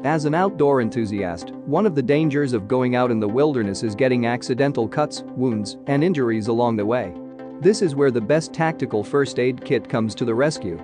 As an outdoor enthusiast, one of the dangers of going out in the wilderness is getting accidental cuts, wounds, and injuries along the way. This is where the best tactical first aid kit comes to the rescue.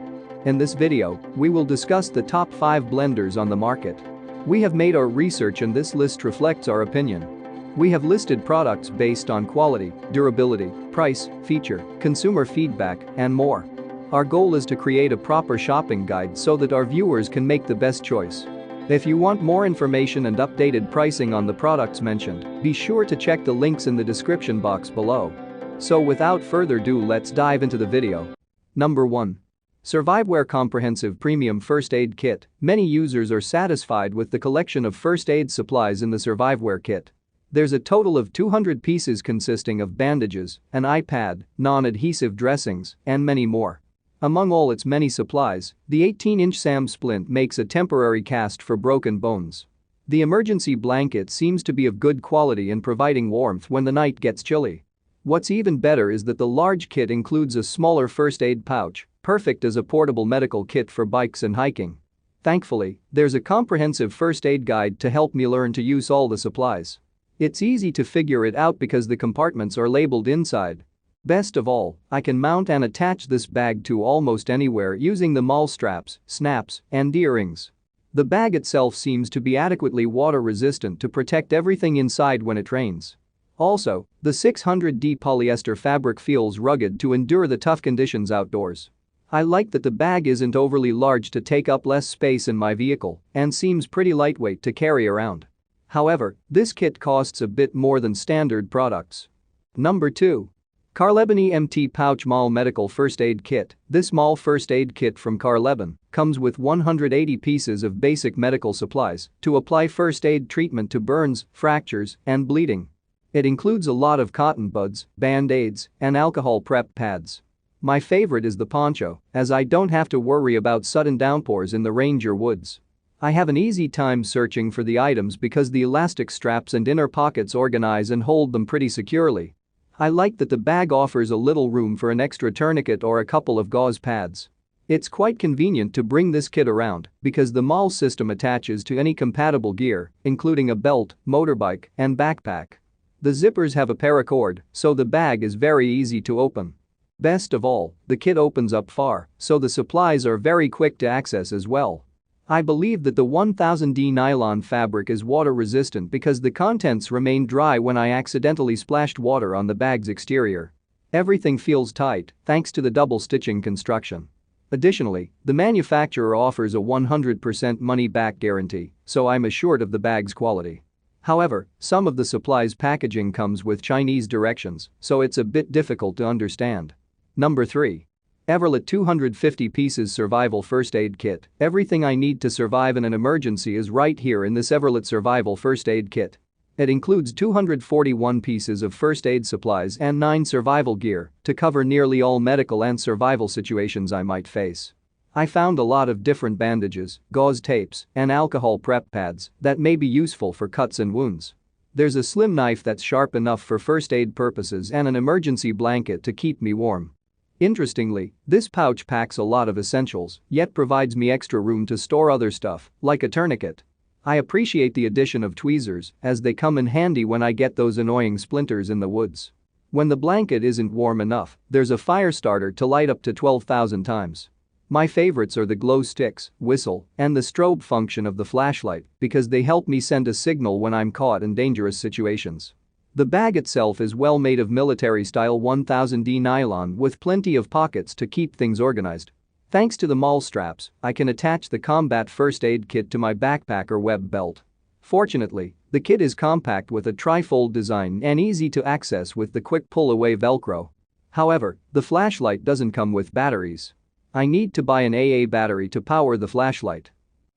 In this video, we will discuss the top 5 blenders on the market. We have made our research and this list reflects our opinion. We have listed products based on quality, durability, price, feature, consumer feedback, and more. Our goal is to create a proper shopping guide so that our viewers can make the best choice. If you want more information and updated pricing on the products mentioned, be sure to check the links in the description box below. So without further ado, let's dive into the video. Number 1. Surviveware Comprehensive Premium First Aid Kit. Many users are satisfied with the collection of first aid supplies in the Surviveware kit. There's a total of 200 pieces consisting of bandages, an eye pad, non-adhesive dressings, and many more. Among all its many supplies, the 18-inch SAM splint makes a temporary cast for broken bones. The emergency blanket seems to be of good quality in providing warmth when the night gets chilly. What's even better is that the large kit includes a smaller first aid pouch, perfect as a portable medical kit for bikes and hiking. Thankfully, there's a comprehensive first aid guide to help me learn to use all the supplies. It's easy to figure it out because the compartments are labeled inside. Best of all, I can mount and attach this bag to almost anywhere using the mall straps, snaps, and earrings. The bag itself seems to be adequately water resistant to protect everything inside when it rains. Also, the 600D polyester fabric feels rugged to endure the tough conditions outdoors. I like that the bag isn't overly large to take up less space in my vehicle and seems pretty lightweight to carry around. However, this kit costs a bit more than standard products. Number 2. Carlebani MT Pouch Mall Medical First Aid Kit. This mall first aid kit from Carlebani comes with 180 pieces of basic medical supplies to apply first aid treatment to burns, fractures, and bleeding. It includes a lot of cotton buds, band-aids, and alcohol prep pads. My favorite is the poncho, as I don't have to worry about sudden downpours in the ranger woods. I have an easy time searching for the items because the elastic straps and inner pockets organize and hold them pretty securely. I like that the bag offers a little room for an extra tourniquet or a couple of gauze pads. It's quite convenient to bring this kit around because the mall system attaches to any compatible gear, including a belt, motorbike, and backpack. The zippers have a paracord, so the bag is very easy to open. Best of all, the kit opens up far, so the supplies are very quick to access as well. I believe that the 1000D nylon fabric is water resistant because the contents remained dry when I accidentally splashed water on the bag's exterior. Everything feels tight thanks to the double stitching construction. Additionally, the manufacturer offers a 100% money-back guarantee, so I'm assured of the bag's quality. However, some of the supplies packaging comes with Chinese directions, so it's a bit difficult to understand. Number 3. Everlit 250 pieces survival first aid kit. Everything I need to survive in an emergency is right here in this Everlit survival first aid kit. It includes 241 pieces of first aid supplies and 9 survival gear to cover nearly all medical and survival situations I might face. I found a lot of different bandages, gauze tapes, and alcohol prep pads that may be useful for cuts and wounds. There's a slim knife that's sharp enough for first aid purposes and an emergency blanket to keep me warm. Interestingly, this pouch packs a lot of essentials, yet provides me extra room to store other stuff, like a tourniquet. I appreciate the addition of tweezers, as they come in handy when I get those annoying splinters in the woods. When the blanket isn't warm enough, there's a fire starter to light up to 12,000 times. My favorites are the glow sticks, whistle, and the strobe function of the flashlight because they help me send a signal when I'm caught in dangerous situations. The bag itself is well made of military-style 1000D nylon with plenty of pockets to keep things organized. Thanks to the mall straps, I can attach the combat first aid kit to my backpack or web belt. Fortunately, the kit is compact with a tri-fold design and easy to access with the quick pull-away Velcro. However, the flashlight doesn't come with batteries. I need to buy an AA battery to power the flashlight.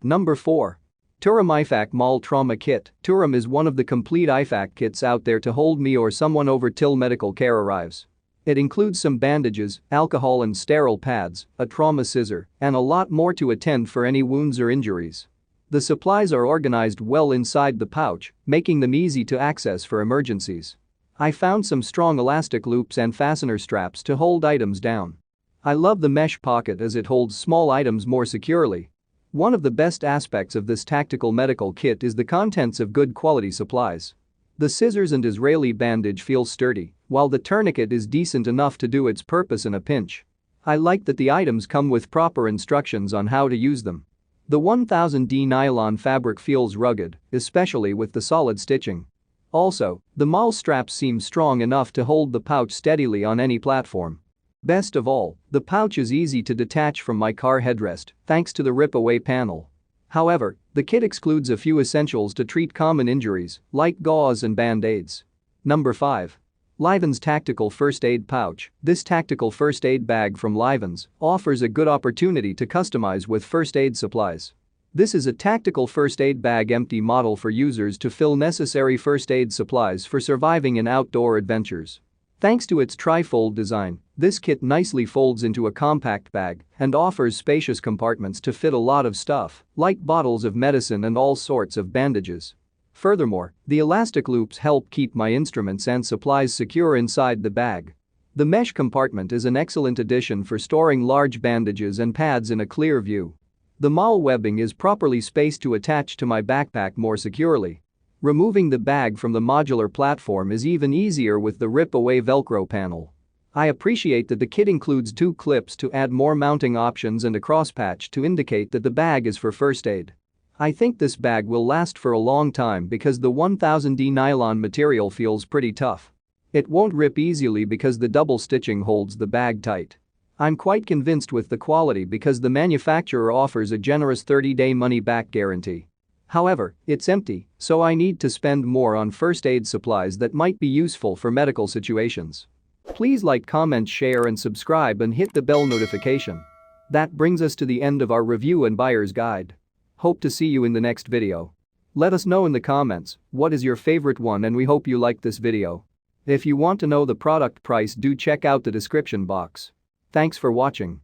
Number 4. Turam IFAK Mall Trauma Kit. Turam is one of the complete IFAK kits out there to hold me or someone over till medical care arrives. It includes some bandages, alcohol and sterile pads, a trauma scissor, and a lot more to attend for any wounds or injuries. The supplies are organized well inside the pouch, making them easy to access for emergencies. I found some strong elastic loops and fastener straps to hold items down. I love the mesh pocket as it holds small items more securely. One of the best aspects of this tactical medical kit is the contents of good quality supplies. The scissors and Israeli bandage feel sturdy, while the tourniquet is decent enough to do its purpose in a pinch. I like that the items come with proper instructions on how to use them. The 1000D nylon fabric feels rugged, especially with the solid stitching. Also, the maul straps seem strong enough to hold the pouch steadily on any platform. Best of all, the pouch is easy to detach from my car headrest thanks to the rip-away panel. However, the kit excludes a few essentials to treat common injuries, like gauze and band-aids. Number 5. Livens Tactical First Aid Pouch. This tactical first aid bag from Livens offers a good opportunity to customize with first aid supplies. This is a tactical first aid bag empty model for users to fill necessary first aid supplies for surviving in outdoor adventures. Thanks to its tri-fold design, this kit nicely folds into a compact bag and offers spacious compartments to fit a lot of stuff, like bottles of medicine and all sorts of bandages. Furthermore, the elastic loops help keep my instruments and supplies secure inside the bag. The mesh compartment is an excellent addition for storing large bandages and pads in a clear view. The maul webbing is properly spaced to attach to my backpack more securely. Removing the bag from the modular platform is even easier with the rip-away Velcro panel. I appreciate that the kit includes 2 clips to add more mounting options and a crosspatch to indicate that the bag is for first aid. I think this bag will last for a long time because the 1000D nylon material feels pretty tough. It won't rip easily because the double stitching holds the bag tight. I'm quite convinced with the quality because the manufacturer offers a generous 30-day money-back guarantee. However, it's empty, so I need to spend more on first aid supplies that might be useful for medical situations. Please like, comment, share and subscribe and hit the bell notification. That brings us to the end of our review and buyer's guide. Hope to see you in the next video. Let us know in the comments what is your favorite one, and we hope you liked this video. If you want to know the product price, do check out the description box. Thanks for watching.